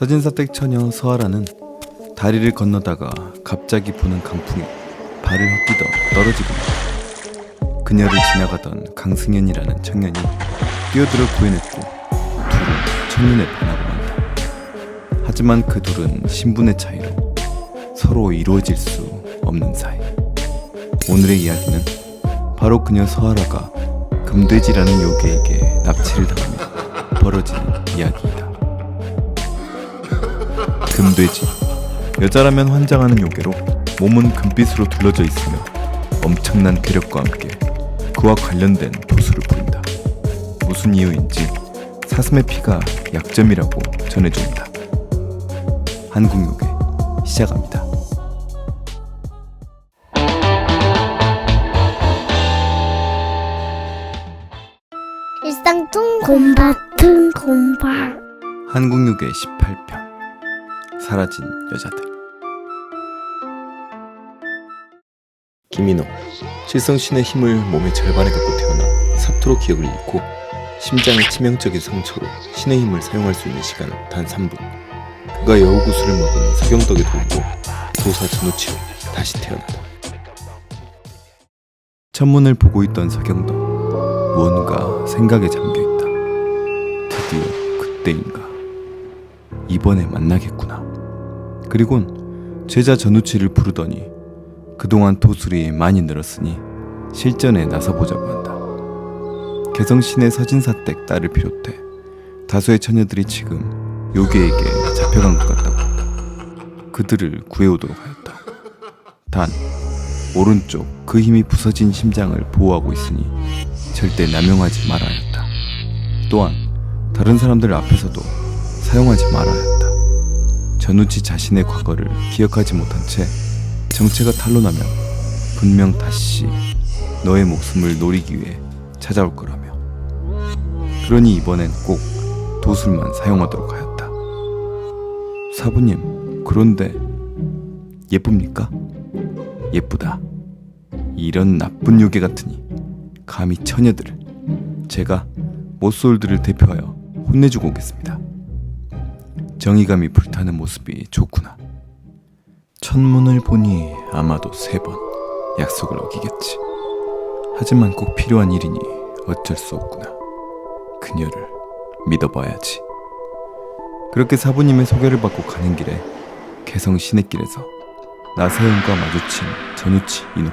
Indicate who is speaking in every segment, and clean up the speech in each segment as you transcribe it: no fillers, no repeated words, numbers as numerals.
Speaker 1: 서진사댁 처녀 서아라는 다리를 건너다가 갑자기 부는 강풍에 발을 헛디뎌 떨어지고 맙니다. 그녀를 지나가던 강승연이라는 청년이 뛰어들어 구해냈고 둘은 첫눈에 반하고 만다. 하지만 그 둘은 신분의 차이로 서로 이루어질 수 없는 사이. 오늘의 이야기는 바로 그녀 서아라가 금돼지라는 요괴에게 납치를 당하며 벌어지는 이야기이다. 금돼지. 여자라면 환장하는 요괴로 몸은 금빛으로 둘러져 있으며 엄청난 괴력과 함께 그와 관련된 도수를 부린다. 무슨 이유인지 사슴의 피가 약점이라고 전해줍니다. 한국요괴 시작합니다.
Speaker 2: 일상통 곰밭은 곰밭.
Speaker 1: 한국요괴 18편 사라진 여자들. 김인호. 칠성신의 힘을 몸의 절반에 갖고 태어나 사투로 기억을 잃고 심장의 치명적인 상처로 신의 힘을 사용할 수 있는 시간은 단 3분. 그가 여우구슬을 먹은 서경덕의 도움으로 도사 전우치로 다시 태어나다. 천문을 보고 있던 서경덕. 무언가 생각에 잠겨있다. 드디어 그때인가. 이번에 만나겠구나. 그리곤 제자 전우치를 부르더니 그동안 도술이 많이 늘었으니 실전에 나서보자고 한다. 개성신의 서진사댁 딸을 비롯해 다수의 처녀들이 지금 요괴에게 잡혀간 것 같다고 한다. 그들을 구해오도록 하였다. 단 오른쪽 그 힘이 부서진 심장을 보호하고 있으니 절대 남용하지 말아야 했다. 또한 다른 사람들 앞에서도 사용하지 말아야 했다. 전우치 자신의 과거를 기억하지 못한 채 정체가 탄로나면 분명 다시 너의 목숨을 노리기 위해 찾아올 거라며. 그러니 이번엔 꼭 도술만 사용하도록 하였다. 사부님, 그런데 예쁩니까? 예쁘다. 이런 나쁜 요괴 같으니 감히 처녀들을. 제가 모쏠들을 대표하여 혼내주고 오겠습니다. 정의감이 불타는 모습이 좋구나. 천문을 보니 아마도 3번 약속을 어기겠지. 하지만 꼭 필요한 일이니 어쩔 수 없구나. 그녀를 믿어봐야지. 그렇게 사부님의 소개를 받고 가는 길에 개성 시내길에서 나서영과 마주친 전우치 인호.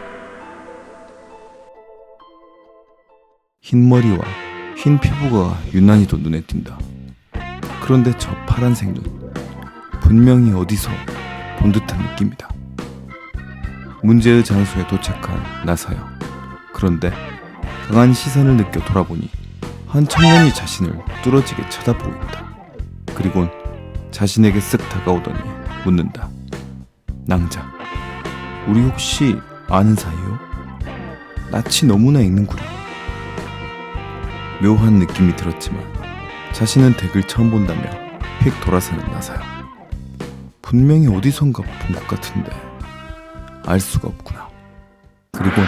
Speaker 1: 흰 머리와 흰 피부가 유난히도 눈에 띈다. 그런데 저 파란색 눈, 분명히 어디서 본 듯한 느낌이다. 문제의 장소에 도착한 나서영. 그런데 강한 시선을 느껴 돌아보니 한 청년이 자신을 뚫어지게 쳐다보고 있다. 그리곤 자신에게 쓱 다가오더니 묻는다. 낭자, 우리 혹시 아는 사이요? 낯이 너무나 익는구나. 묘한 느낌이 들었지만 자신은 댁을 처음 본다며 휙 돌아서는 나서영. 분명히 어디선가 본 것 같은데 알 수가 없구나. 그리곤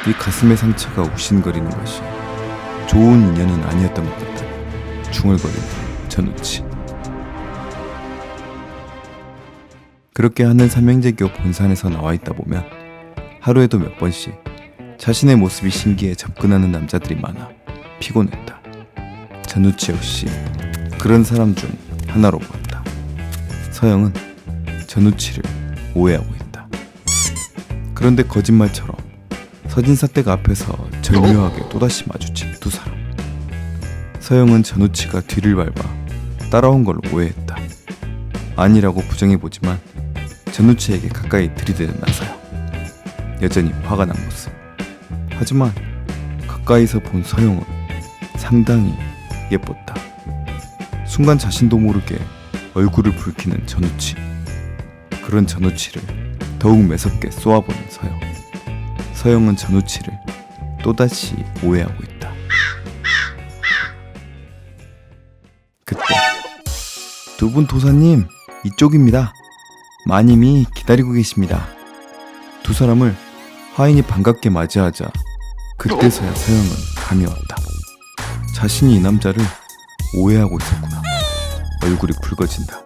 Speaker 1: 이 가슴의 상처가 욱신거리는 것이 좋은 인연은 아니었던 것 같다. 중얼거리는 전우치. 그렇게 하늘 삼형제교 본산에서 나와 있다 보면 하루에도 몇 번씩 자신의 모습이 신기해 접근하는 남자들이 많아 피곤했다. 전우치 역시 그런 사람 중 하나로 보았다. 서영은 전우치를 오해하고 있다. 그런데 거짓말처럼 서진사댁 앞에서 절묘하게 또다시 마주친 두 사람. 서영은 전우치가 뒤를 밟아 따라온 걸로 오해했다. 아니라고 부정해보지만 전우치에게 가까이 들이대는 나서영. 여전히 화가 난 모습. 하지만 가까이서 본 서영은 상당히 예뻤다. 순간 자신도 모르게 얼굴을 붉히는 전우치. 그런 전우치를 더욱 매섭게 쏘아보는 서영. 서영은 전우치를 또다시 오해하고 있다. 그때 두 분 도사님, 이쪽입니다. 마님이 기다리고 계십니다. 두 사람을 화인이 반갑게 맞이하자 그때서야 서영은 감이 왔다. 자신이 이 남자를 오해하고 있었구나. 얼굴이 붉어진다.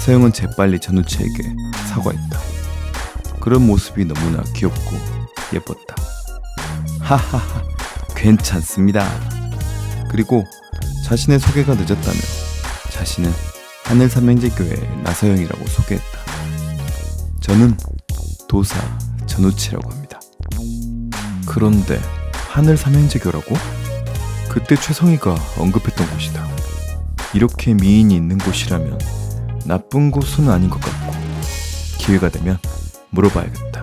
Speaker 1: 서영은 재빨리 전우치에게 사과했다. 그런 모습이 너무나 귀엽고 예뻤다. 하하하, 괜찮습니다. 그리고 자신의 소개가 늦었다며 자신은 하늘삼형제교회 나서영이라고 소개했다. 저는 도사 전우치라고 합니다. 그런데 하늘삼형제교라고? 그때 최성희가 언급했던 곳이다. 이렇게 미인이 있는 곳이라면 나쁜 곳은 아닌 것 같고 기회가 되면 물어봐야겠다.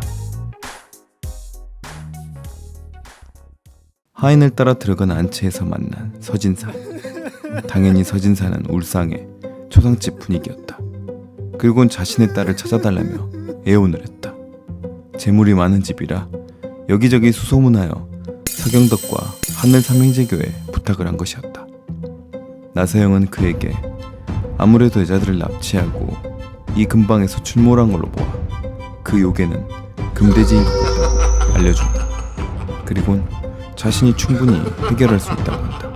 Speaker 1: 하인을 따라 들어간 안채에서 만난 서진사. 당연히 서진사는 울상의 초상집 분위기였다. 그리고는 자신의 딸을 찾아달라며 애원을 했다. 재물이 많은 집이라 여기저기 수소문하여 서경덕과 하늘삼형제교에 부탁을 한 것이었다. 나서영은 그에게 아무래도 여자들을 납치하고 이 근방에서 출몰한 걸로 보아 그 요괴는 금돼지인 것 같다고 알려준다. 그리곤 자신이 충분히 해결할 수 있다고 한다.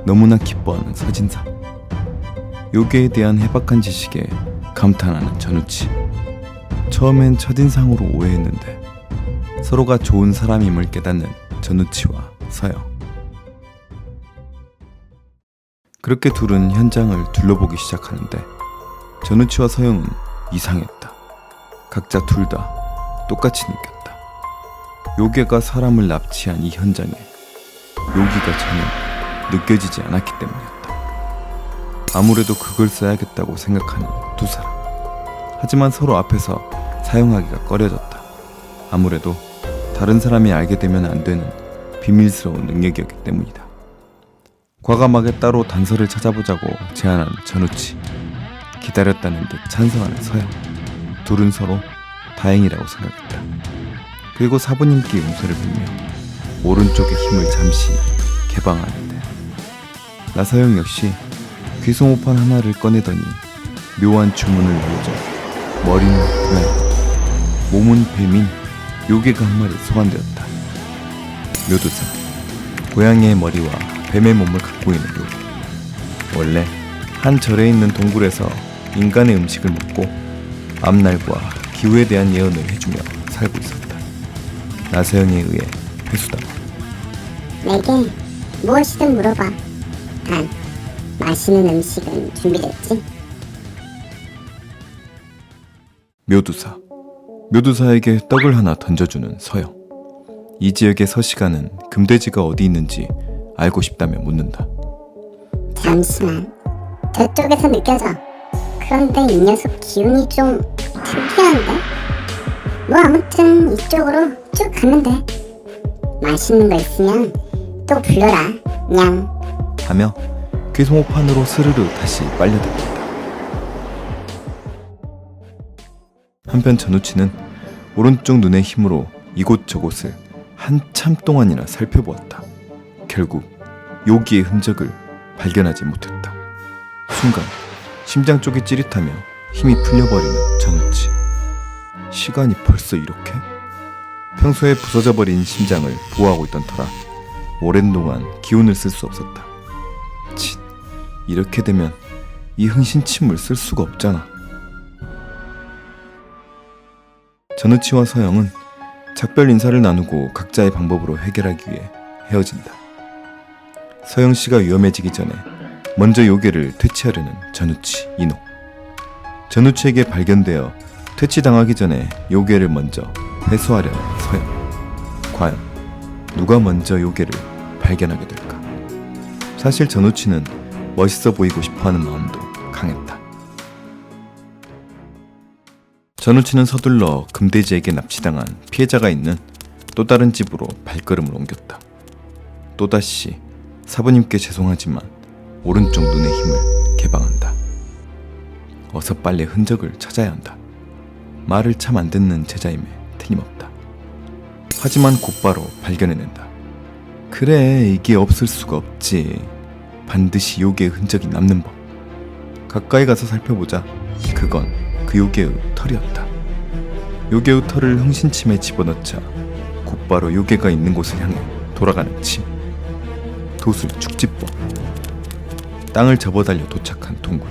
Speaker 1: 너무나 기뻐하는 서진사. 요괴에 대한 해박한 지식에 감탄하는 전우치. 처음엔 첫인상으로 오해했는데 서로가 좋은 사람임을 깨닫는 전우치와 서영. 그렇게 둘은 현장을 둘러보기 시작하는데 전우치와 서영은 이상했다. 각자 둘 다 똑같이 느꼈다. 요괴가 사람을 납치한 이 현장에 요기가 전혀 느껴지지 않았기 때문이었다. 아무래도 그걸 써야겠다고 생각하는 두 사람. 하지만 서로 앞에서 사용하기가 꺼려졌다. 아무래도 다른 사람이 알게 되면 안 되는 비밀스러운 능력이었기 때문이다. 과감하게 따로 단서를 찾아보자고 제안한 전우치. 기다렸다는 듯 찬성하는 서영. 둘은 서로 다행이라고 생각했다. 그리고 사부님께 용서를 빌며 오른쪽의 힘을 잠시 개방하는데 나서영 역시 귀송호판 하나를 꺼내더니 묘한 주문을 외우자 머리는 고양이, 몸은 뱀인 요괴가 한 마리 소환되었다. 묘두사, 고양이의 머리와 뱀의 몸을 갖고 있는 요괴. 원래 한 절에 있는 동굴에서 인간의 음식을 먹고 앞날과 기후에 대한 예언을 해주며 살고 있었다. 나서영에 의해 회수다.
Speaker 3: 내게 무엇이든 물어봐. 단 맛있는 음식은 준비됐지?
Speaker 1: 묘두사. 묘두사에게 떡을 하나 던져주는 서영. 이 지역의 서시가는 금돼지가 어디 있는지 알고 싶다며 묻는다.
Speaker 3: 잠시만. 저쪽에서 느껴져. 그런데 이 녀석 기운이 좀 특이한데? 뭐 아무튼 이쪽으로 쭉 가면 돼. 맛있는 거 있으면 또 불러라. 냥.
Speaker 1: 하며 귀송호판으로 스르르 다시 빨려들었다. 한편 전우치는 오른쪽 눈의 힘으로 이곳저곳을 한참 동안이나 살펴보았다. 결국 요기의 흔적을 발견하지 못했다. 순간 심장 쪽이 찌릿하며 힘이 풀려버리는 전우치. 시간이 벌써 이렇게? 평소에 부서져버린 심장을 보호하고 있던 터라 오랜 동안 기운을 쓸 수 없었다. 칫, 이렇게 되면 이 흥신침을 쓸 수가 없잖아. 전우치와 서영은 작별 인사를 나누고 각자의 방법으로 해결하기 위해 헤어진다. 서영씨가 위험해지기 전에 먼저 요괴를 퇴치하려는 전우치, 인호. 전우치에게 발견되어 퇴치당하기 전에 요괴를 먼저 해소하려는 서영. 과연 누가 먼저 요괴를 발견하게 될까? 사실 전우치는 멋있어 보이고 싶어하는 마음도 강했다. 전우치는 서둘러 금돼지에게 납치당한 피해자가 있는 또 다른 집으로 발걸음을 옮겼다. 또다시 사부님께 죄송하지만 오른쪽 눈의 힘을 개방한다. 어서 빨리 흔적을 찾아야 한다. 말을 참 안 듣는 제자임에 틀림없다. 하지만 곧바로 발견해낸다. 그래, 이게 없을 수가 없지. 반드시 요괴의 흔적이 남는 법. 가까이 가서 살펴보자. 그건 그 요괴의 털이었다. 요괴의 털을 흥신침에 집어넣자 곧바로 요괴가 있는 곳을 향해 돌아가는 침. 도술 축지법. 땅을 접어달려 도착한 동굴.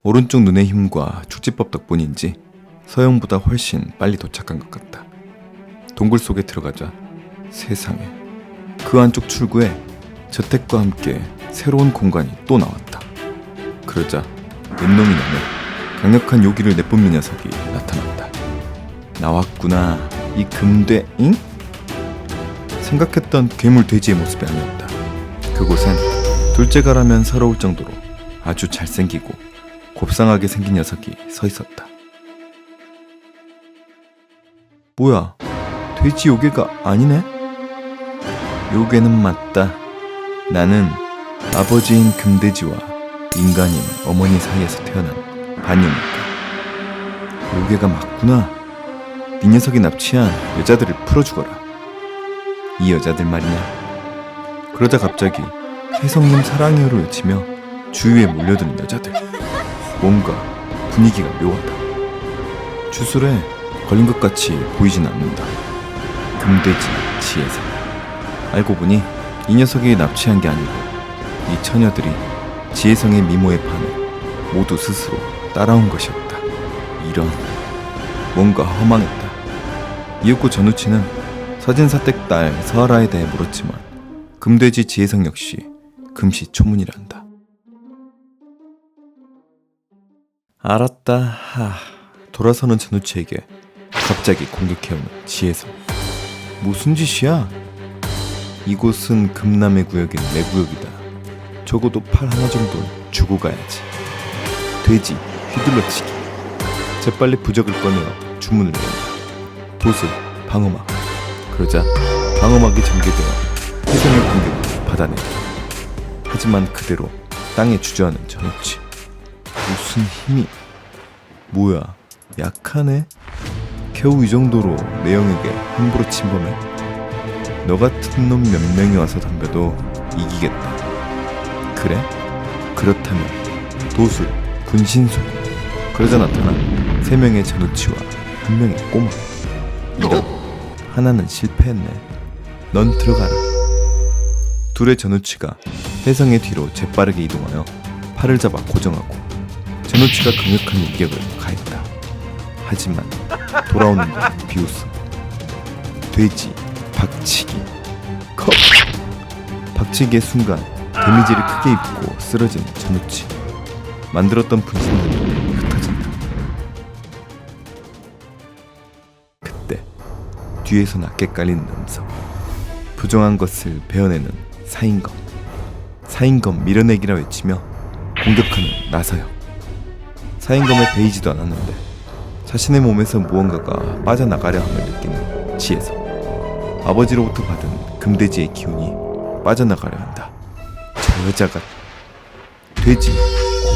Speaker 1: 오른쪽 눈의 힘과 축지법 덕분인지 서영보다 훨씬 빨리 도착한 것 같다. 동굴 속에 들어가자 세상에, 그 안쪽 출구에 저택과 함께 새로운 공간이 또 나왔다. 그러자 왼놈이 넘어 강력한 요기를 내뿜는 녀석이 나타났다. 나왔구나, 이 금돼, 잉? 생각했던 괴물 돼지의 모습이 아니었다. 그곳엔 둘째가라면 서러울 정도로 아주 잘생기고 곱상하게 생긴 녀석이 서 있었다. 뭐야, 돼지 요괴가 아니네? 요괴는 맞다. 나는 아버지인 금돼지와 인간인 어머니 사이에서 태어난 반영이다. 요괴가 맞구나. 네 녀석이 납치한 여자들을 풀어주거라. 이 여자들 말이냐. 그러자 갑자기 혜성님 사랑해요를 외치며 주위에 몰려드는 여자들. 뭔가 분위기가 묘하다. 주술에 걸린 것 같이 보이진 않는다. 금돼지 지혜성. 알고 보니 이 녀석이 납치한 게 아니고 이 처녀들이 지혜성의 미모에 반해 모두 스스로 따라온 것이었다. 이런, 뭔가 허망했다. 이윽고 전우치는 서진사댁 딸 서아라에 대해 물었지만 금돼지 지혜성 역시 금시초문이란다. 알았다. 돌아서는 전우치에게 갑자기 공격해오는 지혜성. 무슨 짓이야? 이곳은 금남의 구역인 내 구역이다. 적어도 팔 하나 정도는 주고 가야지. 돼지 휘둘러치기. 재빨리 부적을 꺼내어 주문을 낸다. 도술 방어막. 그러자 방어막이 전개되어 혜성의 공격을 받아낸다. 하지만 그대로 땅에 주저하는 전우치. 무슨 힘이. 뭐야, 약하네? 겨우 이 정도로 내 영에게 함부로 침범해? 너 같은 놈 몇 명이 와서 덤벼도 이기겠다. 그래? 그렇다면 도술, 분신술. 그러자 나타난 3명의 전우치와 1명의 꼬마. 이런, 하나는 실패했네. 넌 들어가라. 둘의 전우치가 혜성의 뒤로 재빠르게 이동하여 팔을 잡아 고정하고 전우치가 강력한 일격을 가했다. 하지만 돌아오는 건 비웃음. 돼지 박치기. 컵. 박치기의 순간 데미지를 크게 입고 쓰러진 전우치. 만들었던 분신들이 흩어진다. 그때 뒤에서 낮게 깔리는 음성. 부정한 것을 베어내는 사인검 밀어내기라 외치며 공격하는 나서영. 사인검에 베이지도 않았는데 자신의 몸에서 무언가가 빠져나가려 함을 느끼는 지혜성. 아버지로부터 받은 금돼지의 기운이 빠져나가려 한다. 저 여자가. 돼지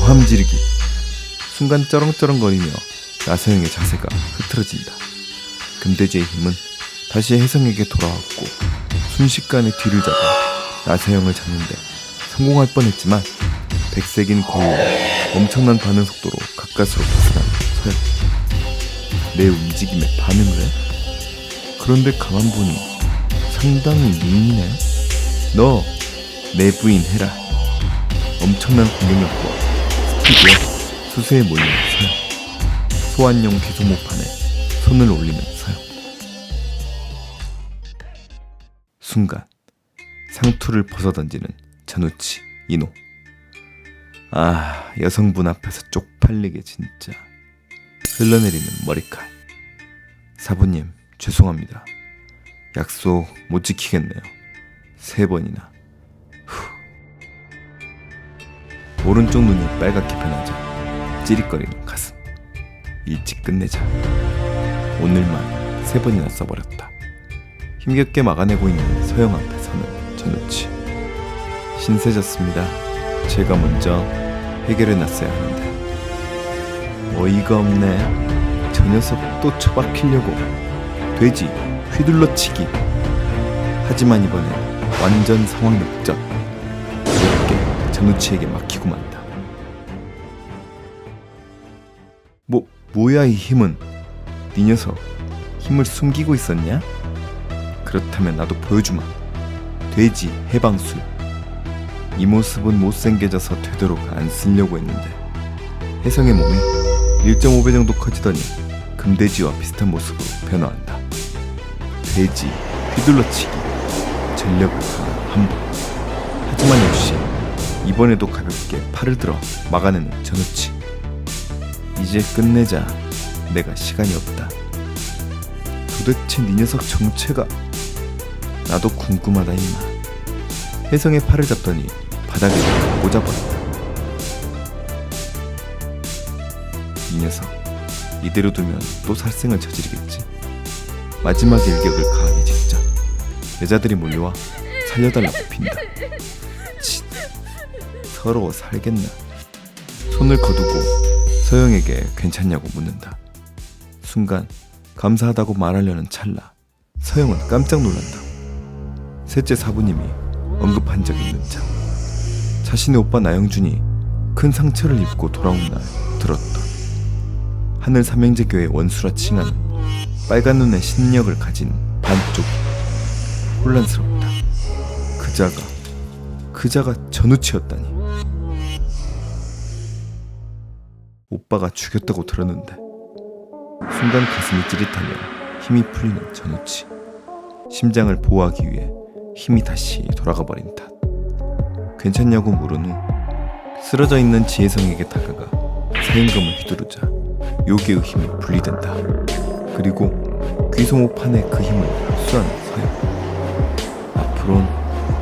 Speaker 1: 고함 지르기. 순간 쩌렁쩌렁거리며 나서영의 자세가 흐트러진다. 금돼지의 힘은 다시 혜성에게 돌아왔고 순식간에 뒤를 잡아 나서영을 잡는데 성공할 뻔했지만 백색인 거울로 엄청난 반응 속도로 가까스로 벗어나는 서영. 내 움직임에 반응을 해? 그런데 가만 보니 상당히 미인이네. 너 내 부인 해라. 엄청난 공격력과 스피드에 수세에 몰리는 서영. 소환용 비소모판에 손을 올리는 서영. 순간 상투를 벗어던지는 전우치 이노. 여성분 앞에서 쪽팔리게 진짜. 흘러내리는 머리칼. 사부님 죄송합니다. 약속 못 지키겠네요. 3번이나. 오른쪽 눈이 빨갛게 변하자 찌릿거리는 가슴. 일찍 끝내자. 오늘만 3번이나 써버렸다. 힘겹게 막아내고 있는 서영 앞에 서는 전우치. 신세졌습니다. 제가 먼저 해결해놨어야 하는데. 어이가 없네. 저 녀석 또 처박히려고. 돼지 휘둘러치기. 하지만 이번엔 완전 상황 역전. 이렇게 전우치에게 막히고 만다. 뭐야 이 힘은. 네 녀석 힘을 숨기고 있었냐? 그렇다면 나도 보여주마. 돼지 해방술. 이 모습은 못생겨져서 되도록 안 쓰려고 했는데 혜성의 몸이 1.5배 정도 커지더니 금돼지와 비슷한 모습으로 변화한다. 돼지, 휘둘러치기, 전력을 가한 한번. 하지만 역시 이번에도 가볍게 팔을 들어 막아내는 전우치. 이제 끝내자. 내가 시간이 없다. 도대체 네 녀석 정체가. 나도 궁금하다 임마. 혜성의 팔을 잡더니 바닥에 꽂아버렸다. 이 녀석 이대로 두면 또 살생을 저지르겠지. 마지막 일격을 가하기 직전 여자들이 몰려와 살려달라고 빈다. 치, 서러워 살겠나. 손을 거두고 서영에게 괜찮냐고 묻는다. 순간 감사하다고 말하려는 찰나 서영은 깜짝 놀란다. 셋째 사부님이 언급한 적이 있는 자, 자신의 오빠 나영준이 큰 상처를 입고 돌아온 날 들었던 하늘 삼형제교의 원수라 칭하는 빨간 눈의 신력을 가진 반쪽. 혼란스럽다. 그자가 전우치였다니. 오빠가 죽였다고 들었는데. 순간 가슴이 찌릿하며 힘이 풀리는 전우치. 심장을 보호하기 위해 힘이 다시 돌아가 버린 탓. 괜찮냐고 물은 후 쓰러져 있는 지혜성에게 다가가 사인검을 휘두르자 요괴의 힘이 분리된다. 그리고 귀소모판의 그 힘을 흡수하는 서영. 앞으론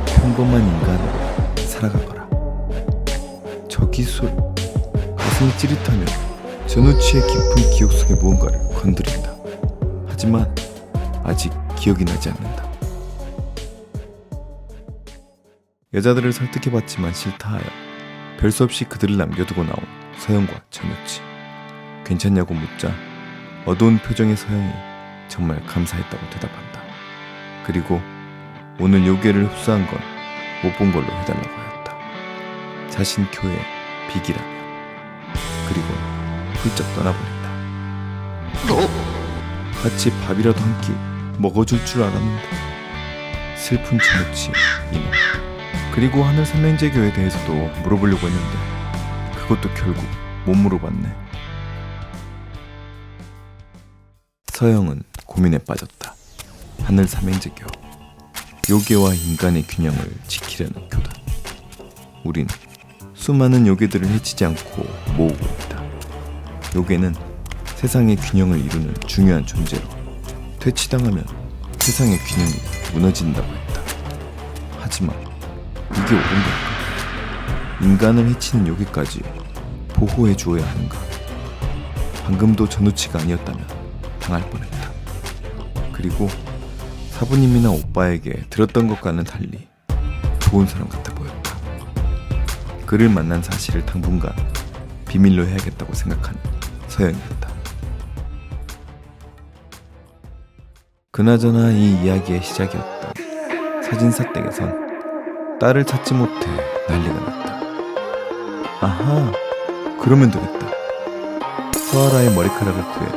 Speaker 1: 평범한 인간으로 살아가거라. 저 기술. 가슴이 찌릿하며 전우치의 깊은 기억 속의 무언가를 건드린다. 하지만 아직 기억이 나지 않는다. 여자들을 설득해봤지만 싫다 하여 별 수 없이 그들을 남겨두고 나온 서영과 전우치. 괜찮냐고 묻자 어두운 표정의 서영이 정말 감사했다고 대답한다. 그리고 오늘 요괴를 흡수한 건 못 본 걸로 해달라고 하였다. 자신 교의 비기라며. 그리고 훌쩍 떠나버린다. 같이 밥이라도 한 끼 먹어줄 줄 알았는데. 슬픈 전우치 이놈. 그리고 하늘 삼형제교에 대해서도 물어보려고 했는데 그것도 결국 못 물어봤네. 서영은 고민에 빠졌다. 하늘 삼형제교, 요괴와 인간의 균형을 지키려는 교단. 우린 수많은 요괴들을 해치지 않고 모으고 있다. 요괴는 세상의 균형을 이루는 중요한 존재로 퇴치당하면 세상의 균형이 무너진다고 했다. 하지만 이게 옳은 걸까? 인간을 해치는 요괴까지 보호해 주어야 하는가? 방금도 전우치가 아니었다면 당할 뻔했다. 그리고 사부님이나 오빠에게 들었던 것과는 달리 좋은 사람 같아 보였다. 그를 만난 사실을 당분간 비밀로 해야겠다고 생각하는 서영이었다. 그나저나 이 이야기의 시작이었던 사진사 댁에선 딸을 찾지 못해 난리가 났다. 아하, 그러면 되겠다. 서아라의 머리카락을 구해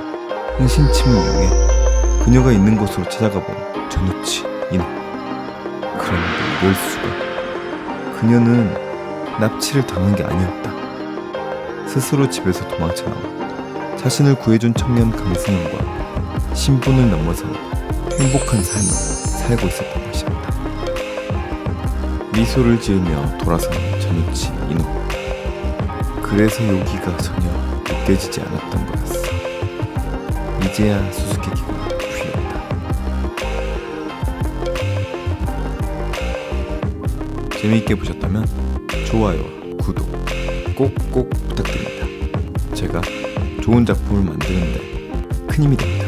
Speaker 1: 흥신침을 이용해 그녀가 있는 곳으로 찾아가 본 전우치 이놈. 그런데 이럴 수가. 그녀는 납치를 당한 게 아니었다. 스스로 집에서 도망쳐 나와 자신을 구해준 청년 강승현과 신분을 넘어서 행복한 삶을 살고 있었던 것이었다. 미소를 지으며 돌아서는 전우치 이놈. 그래서 여기가 전혀 느껴지지 않았던 거였어. 이제야 수수께끼가 풀렸다. 재미있게 보셨다면 좋아요와 구독 꼭꼭 부탁드립니다. 제가 좋은 작품을 만드는데 큰 힘이 됩니다.